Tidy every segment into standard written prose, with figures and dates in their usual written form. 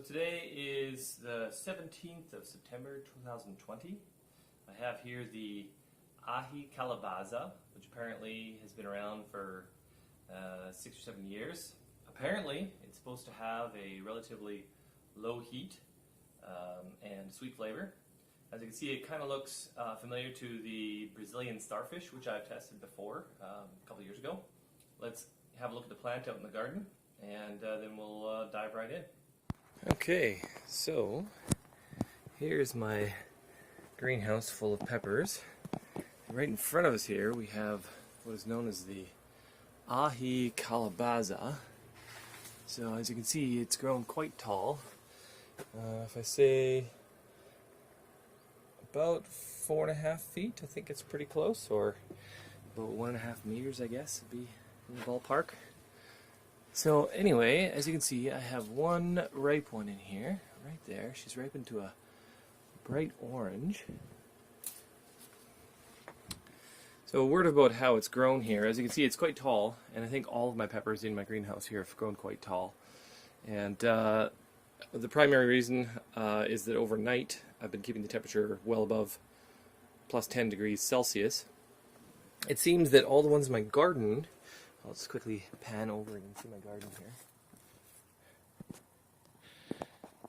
Today is the 17th of September 2020. I have here the Aji Calabaza, which apparently has been around for 6 or 7 years. Apparently, it's supposed to have a relatively low heat and sweet flavor. As you can see, it kind of looks familiar to the Brazilian starfish, which I've tested before a couple years ago. Let's have a look at the plant out in the garden, and then we'll dive right in. Okay, so here's my greenhouse full of peppers. Right in front of us here we have what is known as the Aji Calabaza. So as you can see, it's grown quite tall. If I say about 4.5 feet, I think it's pretty close, or about 1.5 meters, I guess, would be in the ballpark. So anyway, as you can see, I have one ripe one in here, right there. She's ripened to a bright orange. So a word about how it's grown here. As you can see, it's quite tall, and I think all of my peppers in my greenhouse here have grown quite tall. And the primary reason is that overnight I've been keeping the temperature well above plus 10 degrees Celsius. It seems that all the ones in my garden, I'll just quickly pan over and see my garden here.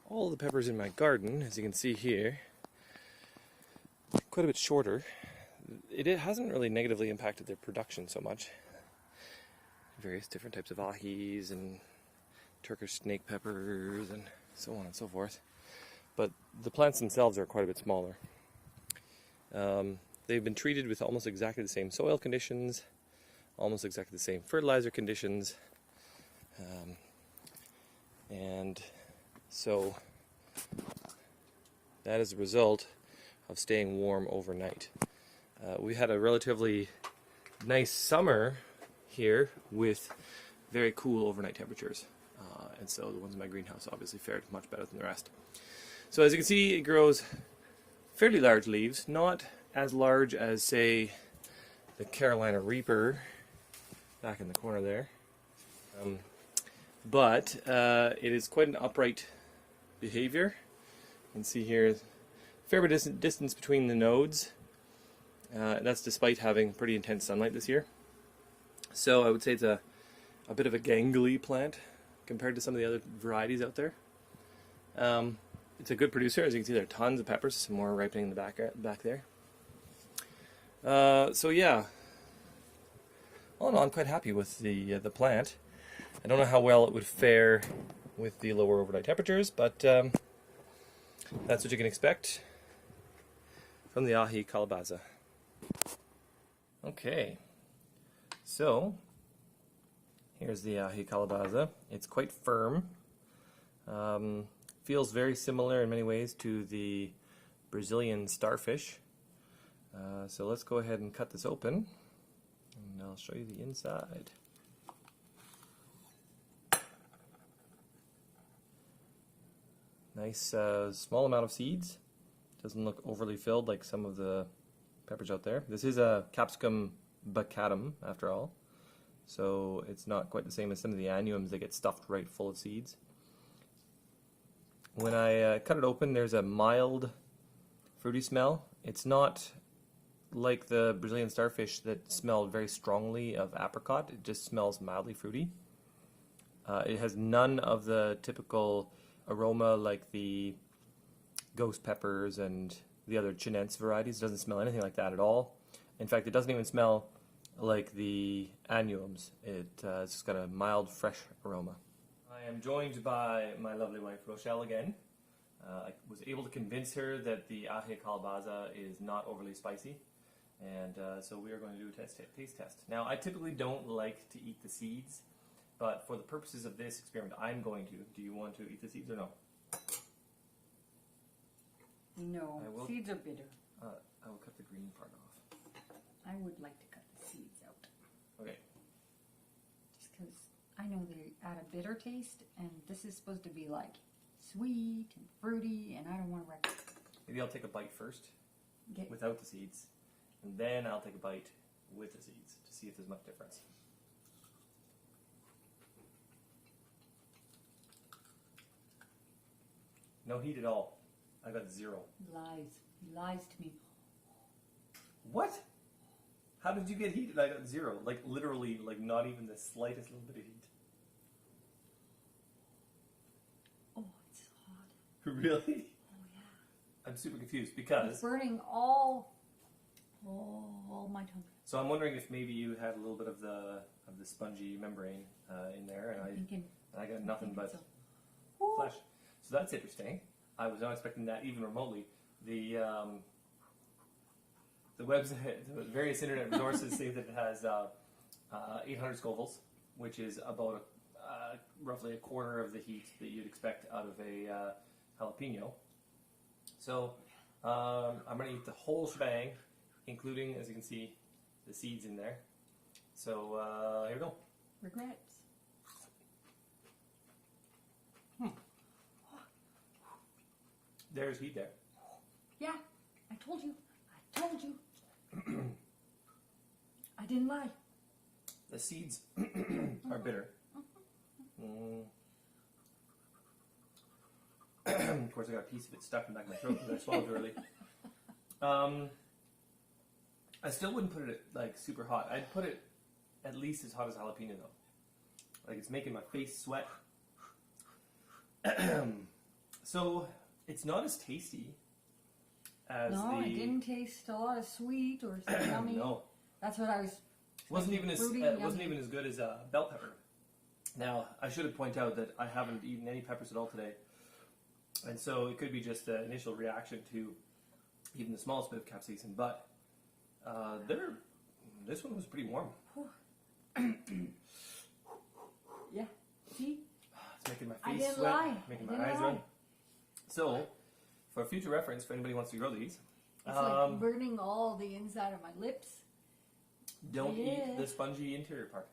All the peppers in my garden, as you can see here, quite a bit shorter. It hasn't really negatively impacted their production so much. Various different types of ahis and Turkish snake peppers and so on and so forth. But the plants themselves are quite a bit smaller. They've been treated with almost exactly the same soil conditions, almost exactly the same fertilizer conditions, and so that is a result of staying warm overnight. We had a relatively nice summer here with very cool overnight temperatures, and so the ones in my greenhouse obviously fared much better than the rest. So as you can see, it grows fairly large leaves, not as large as, say, the Carolina Reaper back in the corner there, but it is quite an upright behavior. You can see here a fair bit of distance between the nodes. That's despite having pretty intense sunlight this year. So I would say it's a bit of a gangly plant compared to some of the other varieties out there. It's a good producer. As you can see, there are tons of peppers, some more ripening in the back there. So yeah, all in all, I'm quite happy with the plant. I don't know how well it would fare with the lower overnight temperatures, but that's what you can expect from the Aji Calabaza. Okay, so here's the Aji Calabaza. It's quite firm. Feels very similar in many ways to the Brazilian starfish. So let's go ahead and cut this open, and I'll show you the inside. Nice small amount of seeds. Doesn't look overly filled like some of the peppers out there. This is a capsicum bacatum, after all, so it's not quite the same as some of the annuums that get stuffed right full of seeds. When I cut it open, there's a mild fruity smell. It's not like the Brazilian starfish that smelled very strongly of apricot. It just smells mildly fruity. It has none of the typical aroma like the ghost peppers and the other Chinense varieties. It doesn't smell anything like that at all. In fact, it doesn't even smell like the annuums. It's just got a mild, fresh aroma. I am joined by my lovely wife, Rochelle, again. I was able to convince her that the Aji Calabaza is not overly spicy, and so we are going to do a taste test. Now, I typically don't like to eat the seeds, but for the purposes of this experiment, I'm going to. Do you want to eat the seeds or no? No, seeds are bitter. I will cut the green part off. I would like to cut the seeds out. Okay. Just because I know they add a bitter taste, and this is supposed to be like sweet and fruity, and I don't want to wreck it. Maybe I'll take a bite first without the seeds, and then I'll take a bite with the seeds to see if there's much difference. No heat at all. I got 0. Lies. He lies to me. What? How did you get heat and I got 0? Like literally, like not even the slightest little bit of heat. Oh, it's hot. Really? Oh yeah. I'm super confused because. It's burning all my tongue. So I'm wondering if maybe you had a little bit of the spongy membrane in there, and I got nothing but flesh. So that's interesting. I was not expecting that even remotely. The website, the various internet resources say that it has 800 Scovilles, which is about roughly a quarter of the heat that you'd expect out of a jalapeno. So I'm going to eat the whole shebang, including, as you can see, the seeds in there. So here we go. Regrets. There's heat there. Yeah, I told you. I didn't lie. The seeds are bitter. Of course, I got a piece of it stuck in the back of my throat because I swallowed it early. I still wouldn't put it like super hot. I'd put it at least as hot as jalapeno though. Like it's making my face sweat. So it's not as tasty as No, the. it didn't taste a lot of sweet or yummy. No. That's what I was. Wasn't even as fruity, wasn't even as good as bell pepper. Now I should have pointed out that I haven't eaten any peppers at all today, and so it could be just an initial reaction to even the smallest bit of capsaicin. But this one was pretty warm. Yeah. See? It's making my I face didn't sweat, lie. making I my didn't eyes lie. run. So, for future reference, if anybody wants to grow these, It's like burning all the inside of my lips. don't Yeah. eat the spongy interior part.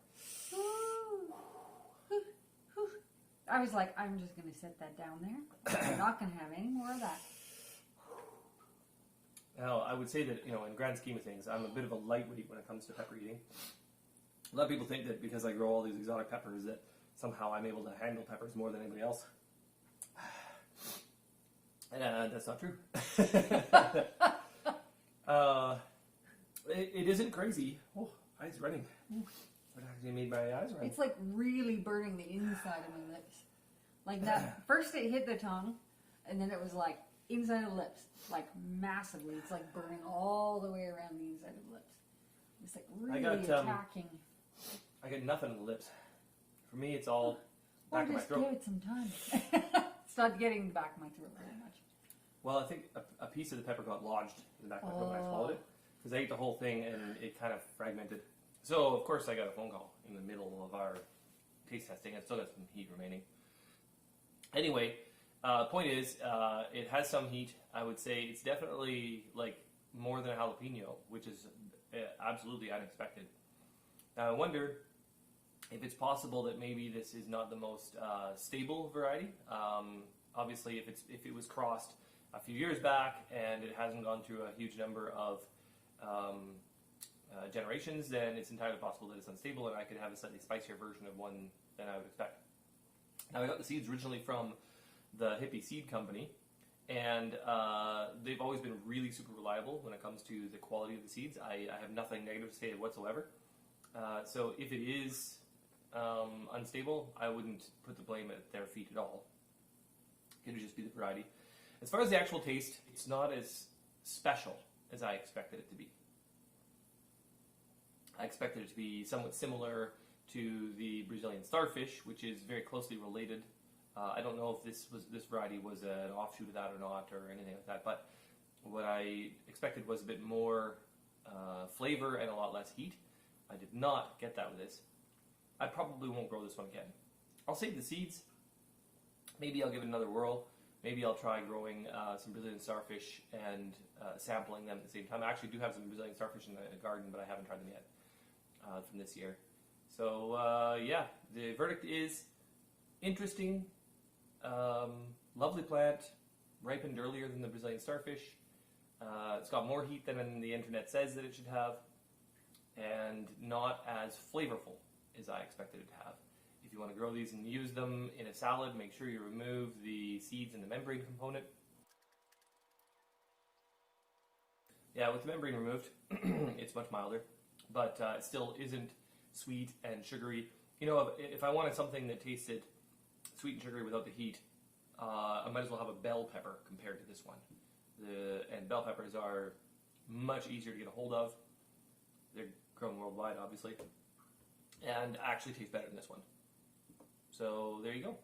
I was like, I'm just going to set that down there. I'm not going to have any more of that. Now, I would say that, in the grand scheme of things, I'm a bit of a lightweight when it comes to pepper eating. A lot of people think that because I grow all these exotic peppers that somehow I'm able to handle peppers more than anybody else. And that's not true. It isn't crazy. Oh, eyes running. That actually made my eyes run. It's like really burning the inside of my lips. Like that. First it hit the tongue, and then it was like inside of the lips. Like massively. It's like burning all the way around the inside of the lips. It's like really attacking. I got nothing on the lips. For me, it's all Or back of my just throat. give it some time. It's not getting the back of my throat very much. Well, I think a piece of the pepper got lodged in the back of my throat when I swallowed it. Because I ate the whole thing and it kind of fragmented. So, of course, I got a phone call in the middle of our taste testing. I still got some heat remaining. Anyway, point is, it has some heat. I would say it's definitely like more than a jalapeno, which is absolutely unexpected. Now, I wonder if it's possible that maybe this is not the most stable variety. Obviously, if it was crossed a few years back and it hasn't gone through a huge number of generations, then it's entirely possible that it's unstable and I could have a slightly spicier version of one than I would expect. Now, I got the seeds originally from the Hippie Seed Company, and they've always been really super reliable when it comes to the quality of the seeds. I have nothing negative to say whatsoever. So if it is unstable, I wouldn't put the blame at their feet at all. It would just be the variety. As far as the actual taste, it's not as special as I expected it to be. I expected it to be somewhat similar to the Brazilian starfish, which is very closely related. I don't know if this variety was an offshoot of that or not, or anything like that. But what I expected was a bit more flavor and a lot less heat. I did not get that with this. I probably won't grow this one again. I'll save the seeds. Maybe I'll give it another whirl. Maybe I'll try growing some Brazilian starfish and sampling them at the same time. I actually do have some Brazilian starfish in the garden, but I haven't tried them yet from this year. So yeah, the verdict is interesting, lovely plant, ripened earlier than the Brazilian starfish. It's got more heat than the internet says that it should have, and not as flavorful as I expected it to have. If you want to grow these and use them in a salad, make sure you remove the seeds and the membrane component. Yeah, with the membrane removed, it's much milder, but it still isn't sweet and sugary. You know, if I wanted something that tasted sweet and sugary without the heat, I might as well have a bell pepper compared to this one. And bell peppers are much easier to get a hold of. They're grown worldwide, obviously, and actually taste better than this one. So there you go.